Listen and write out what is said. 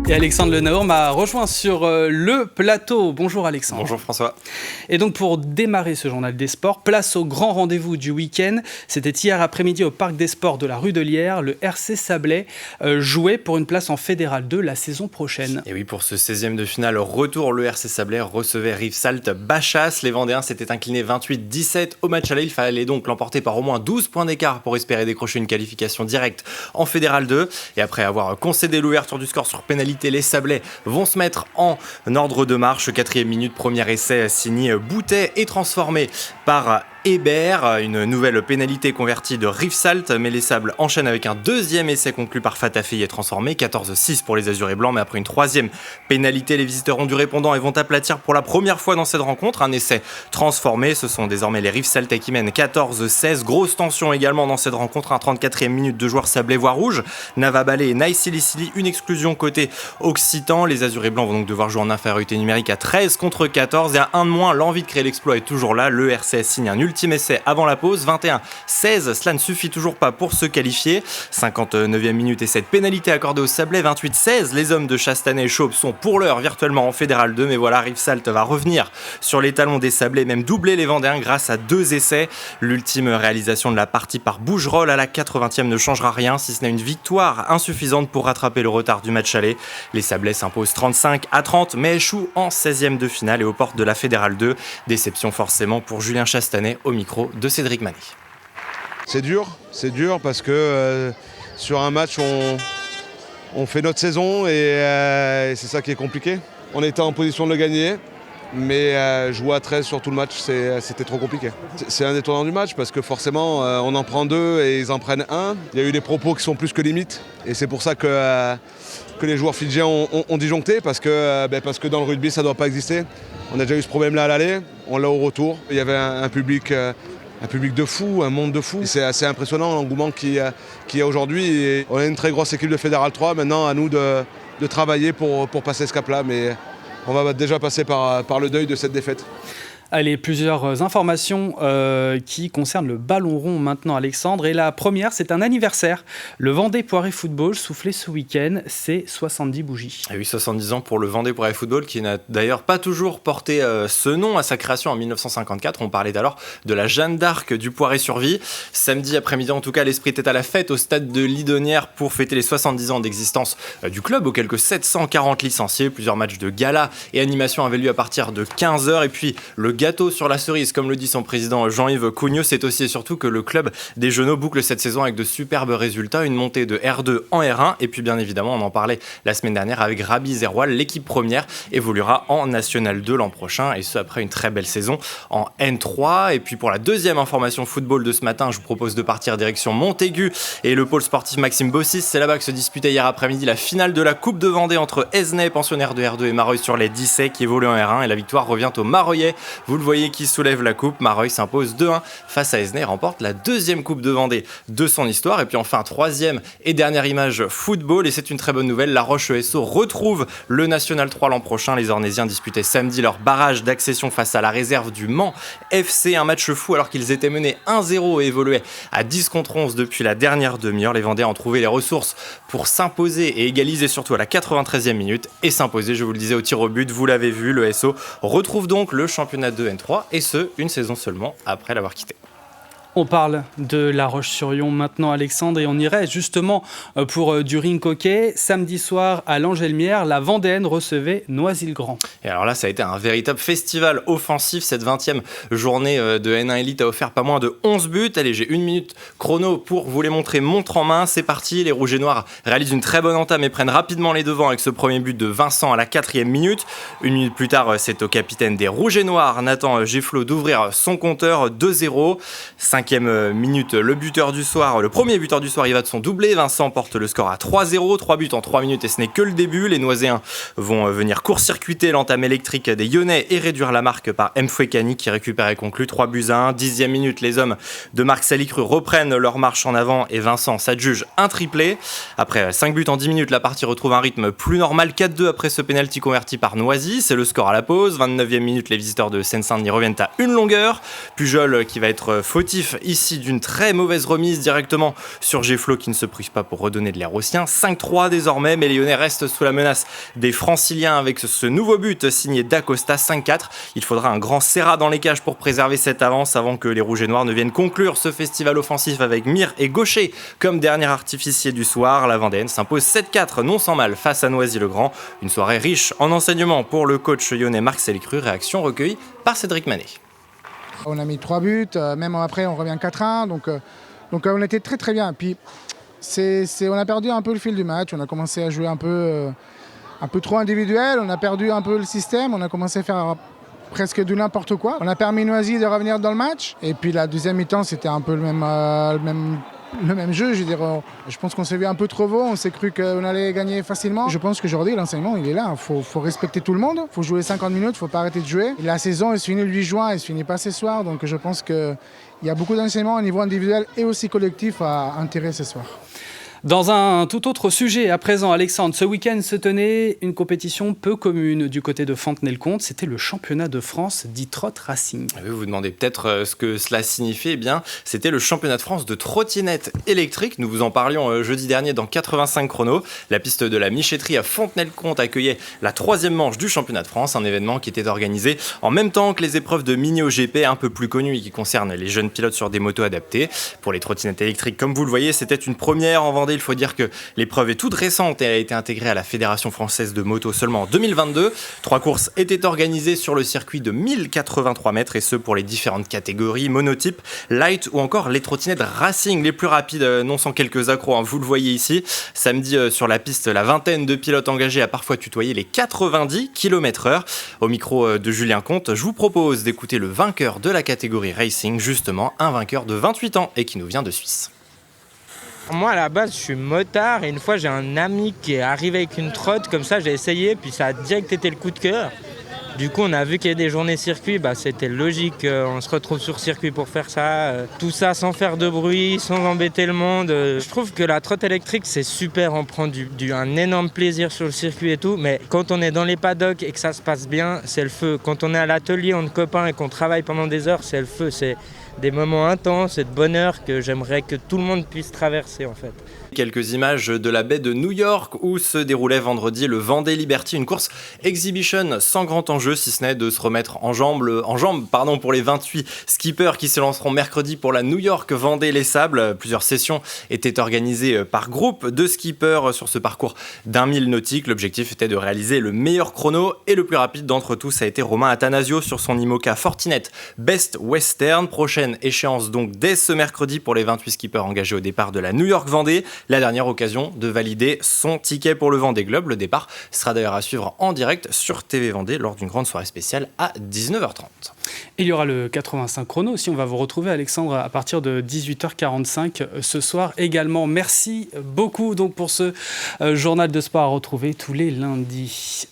Et Alexandre Lenaour m'a rejoint sur le plateau. Bonjour Alexandre. Bonjour François. Et donc pour démarrer ce journal des sports, place au grand rendez-vous du week-end. C'était hier après-midi au Parc des Sports de la rue de Lierre. Le RC Sablé jouait pour une place en Fédéral 2 la saison prochaine. Et oui, pour ce 16e de finale retour, le RC Sablé recevait Rivesaltes Bachas. Les Vendéens s'étaient inclinés 28-17 au match aller. Il fallait donc l'emporter par au moins 12 points d'écart pour espérer décrocher une qualification directe en Fédéral 2. Et après avoir concédé l'ouverture du score sur pénalité, les Sablés vont se mettre en ordre de marche. 4e minute, premier essai signé Boutet et transformé par Hébert. Une nouvelle pénalité convertie de Rivesaltes, mais les Sables enchaînent avec un deuxième essai conclu par Fatafi et transformé. 14-6 pour les Azur et Blancs, mais après une troisième pénalité, les visiteurs ont du répondant et vont aplatir pour la première fois dans cette rencontre. Un essai transformé, ce sont désormais les Rivesaltes qui mènent 14-16. Grosse tension également dans cette rencontre, 34e minute de joueurs sablés voire rouge. Nava Balé et Naïsili, une exclusion côté occitan. Les Azur et Blancs vont donc devoir jouer en infériorité numérique à 13 contre 14 et à 1 de moins. L'envie de créer l'exploit est toujours là. Le RCS signe un ultime essai avant la pause. 21-16, cela ne suffit toujours pas pour se qualifier. 59e minute et cette pénalité accordée aux Sablés. 28-16, les hommes de Chastanet et Chaube sont pour l'heure virtuellement en Fédéral 2, mais voilà, Rivesaltes va revenir sur les talons des Sablés, même doubler les Vendéens grâce à 2 essais. L'ultime réalisation de la partie par Bougerolles à la 80e ne changera rien, si ce n'est une victoire insuffisante pour rattraper le retard du match aller. Les Sablés s'imposent 35-30, mais échouent en 16e de finale et aux portes de la Fédéral 2. Déception forcément pour Julien Chastanet au micro de Cédric Manet. C'est dur parce que sur un match on fait notre saison et c'est ça qui est compliqué. On était en position de le gagner, mais jouer à 13 sur tout le match c'était trop compliqué. C'est un détournant du match parce que forcément on en prend 2 et ils en prennent 1. Il y a eu des propos qui sont plus que limites et c'est pour ça que les joueurs fidjiens ont disjoncté parce que dans le rugby ça ne doit pas exister. On a déjà eu ce problème-là à l'aller, on l'a au retour. Il y avait un public de fous, un monde de fous. C'est assez impressionnant l'engouement qu'il y a aujourd'hui. Et on a une très grosse équipe de Fédéral 3, maintenant à nous de travailler pour passer ce cap-là. Mais on va déjà passer par le deuil de cette défaite. Allez, plusieurs informations qui concernent le ballon rond maintenant, Alexandre. Et la première, c'est un anniversaire. Le Vendée Poiré Football soufflé ce week-end, c'est 70 bougies. Et oui, 70 ans pour le Vendée Poiré Football qui n'a d'ailleurs pas toujours porté ce nom à sa création en 1954. On parlait alors de la Jeanne d'Arc du Poiré-sur-Vie. Samedi après-midi, en tout cas, l'esprit était à la fête au stade de Lidonnière pour fêter les 70 ans d'existence du club, aux quelques 740 licenciés. Plusieurs matchs de gala et animation avaient lieu à partir de 15h. Et puis, le gâteau sur la cerise, comme le dit son président Jean-Yves Cougneux, c'est aussi et surtout que le club des Genoux boucle cette saison avec de superbes résultats, une montée de R2 en R1 et puis bien évidemment on en parlait la semaine dernière avec Rabi Zerwal, l'équipe première évoluera en National 2 l'an prochain et ce après une très belle saison en N3. Et puis pour la deuxième information football de ce matin, je vous propose de partir direction Montaigu et le pôle sportif Maxime Bossis. C'est là-bas que se disputait hier après-midi la finale de la Coupe de Vendée entre Esnay, pensionnaire de R2 et Mareuil sur les 10 qui évoluent en R1 et la victoire revient aux Maroyais. Vous le voyez qui soulève la coupe. Mareuil s'impose 2-1 face à Esnay et remporte la deuxième coupe de Vendée de son histoire. Et puis enfin, troisième et dernière image football. Et c'est une très bonne nouvelle. La Roche-ESO retrouve le National 3 l'an prochain. Les Ornésiens disputaient samedi leur barrage d'accession face à la réserve du Mans FC. Un match fou alors qu'ils étaient menés 1-0 et évoluaient à 10 contre 11 depuis la dernière demi-heure. Les Vendéens ont trouvé les ressources pour s'imposer et égaliser surtout à la 93e minute et s'imposer, je vous le disais, au tir au but. Vous l'avez vu, le SO retrouve donc le championnat de N3 et ce, une saison seulement après l'avoir quitté. On parle de La Roche-sur-Yon maintenant, Alexandre, et on irait justement pour du rink hockey. Samedi soir à l'Angelmière, la Vendéenne recevait Noisy-le-Grand. Et alors là, ça a été un véritable festival offensif. Cette 20e journée de N1 Elite a offert pas moins de 11 buts. Allez, j'ai 1 minute chrono pour vous les montrer montre en main. C'est parti, les Rouges et Noirs réalisent une très bonne entame et prennent rapidement les devants avec ce premier but de Vincent à la 4e minute. 1 minute plus tard, c'est au capitaine des Rouges et Noirs, Nathan Gefflot, d'ouvrir son compteur 2-0. 5e minute, le premier buteur du soir, il va de son doublé. Vincent porte le score à 3-0, 3 buts en 3 minutes et ce n'est que le début. Les Noiséens vont venir court-circuiter l'entame électrique des Lyonnais et réduire la marque par M. Fouekani qui récupère et conclut 3-1. 10e minute, les hommes de Marc Salicru reprennent leur marche en avant et Vincent s'adjuge un triplé. Après 5 buts en 10 minutes, la partie retrouve un rythme plus normal. 4-2 après ce pénalty converti par Noisy. C'est le score à la pause. 29e minute, les visiteurs de Seine-Saint-Denis reviennent à une longueur. Pujol qui va être fautif sportif ici d'une très mauvaise remise directement sur Geflo qui ne se prive pas pour redonner de l'air aux siens. 5-3 désormais, mais les Lyonnais restent sous la menace des Franciliens avec ce nouveau but signé d'Acosta, 5-4. Il faudra un grand serrat dans les cages pour préserver cette avance avant que les Rouges et Noirs ne viennent conclure ce festival offensif avec Mir et Gaucher comme dernier artificier du soir. La Vendéenne s'impose 7-4, non sans mal, face à Noisy-le-Grand. Une soirée riche en enseignements pour le coach lyonnais Marc Sélicru. Réaction recueillie par Cédric Manet. On a mis 3 buts, même après on revient 4-1, donc on était très très bien. Puis on a perdu un peu le fil du match, on a commencé à jouer un peu trop individuel, on a perdu un peu le système, on a commencé à faire presque du n'importe quoi. On a permis Noisy de revenir dans le match, et puis la deuxième mi-temps c'était un peu le même jeu, je veux dire, je pense qu'on s'est vu un peu trop haut, on s'est cru qu'on allait gagner facilement. Je pense qu'aujourd'hui l'enseignement il est là, faut respecter tout le monde, faut jouer 50 minutes, faut pas arrêter de jouer. Et la saison elle se finit le 8 juin, elle se finit pas ce soir, donc je pense qu'il y a beaucoup d'enseignements au niveau individuel et aussi collectif à intégrer ce soir. Dans un tout autre sujet, à présent, Alexandre, ce week-end se tenait une compétition peu commune du côté de Fontenay-le-Comte. C'était le championnat de France d'e-trot racing. Vous vous demandez peut-être ce que cela signifiait. Eh bien, c'était le championnat de France de trottinette électrique. Nous vous en parlions jeudi dernier dans 85 chronos. La piste de la Michetterie à Fontenay-le-Comte accueillait la 3e manche du championnat de France, un événement qui était organisé en même temps que les épreuves de mini-OGP un peu plus connues et qui concernent les jeunes pilotes sur des motos adaptées. Pour les trottinettes électriques, comme vous le voyez, c'était une première en Vendée. Il faut dire que l'épreuve est toute récente et a été intégrée à la Fédération française de moto seulement en 2022. 3 courses étaient organisées sur le circuit de 1083 mètres et ce pour les différentes catégories, monotype, light ou encore les trottinettes racing, les plus rapides, non sans quelques accros, hein, vous le voyez ici. Samedi sur la piste, la vingtaine de pilotes engagés a parfois tutoyé les 90 km/h. Au micro de Julien Comte, je vous propose d'écouter le vainqueur de la catégorie racing, justement un vainqueur de 28 ans et qui nous vient de Suisse. Moi à la base je suis motard et une fois j'ai un ami qui est arrivé avec une trotte comme ça, j'ai essayé puis ça a direct été le coup de cœur. Du coup on a vu qu'il y a des journées circuit, c'était logique, on se retrouve sur circuit pour faire ça. Tout ça sans faire de bruit, sans embêter le monde. Je trouve que la trotte électrique c'est super, on prend un énorme plaisir sur le circuit et tout, mais quand on est dans les paddocks et que ça se passe bien, c'est le feu. Quand on est à l'atelier entre copains et qu'on travaille pendant des heures, c'est le feu, c'est des moments intenses et de bonheur que j'aimerais que tout le monde puisse traverser en fait. Quelques images de la baie de New York où se déroulait vendredi le Vendée Liberty, une course exhibition sans grand enjeu si ce n'est de se remettre en jambes pour les 28 skippers qui se lanceront mercredi pour la New York Vendée Les Sables. Plusieurs sessions étaient organisées par groupe de skippers sur ce parcours d'1 000 nautique. L'objectif était de réaliser le meilleur chrono et le plus rapide d'entre tous a été Romain Attanasio sur son IMOCA Fortinet Best Western. Prochaine échéance donc dès ce mercredi pour les 28 skippers engagés au départ de la New York Vendée. La dernière occasion de valider son ticket pour le Vendée Globe. Le départ sera d'ailleurs à suivre en direct sur TV Vendée lors d'une grande soirée spéciale à 19h30. Il y aura le 85 chrono aussi. On va vous retrouver, Alexandre, à partir de 18h45 ce soir également. Merci beaucoup donc pour ce journal de sport à retrouver tous les lundis.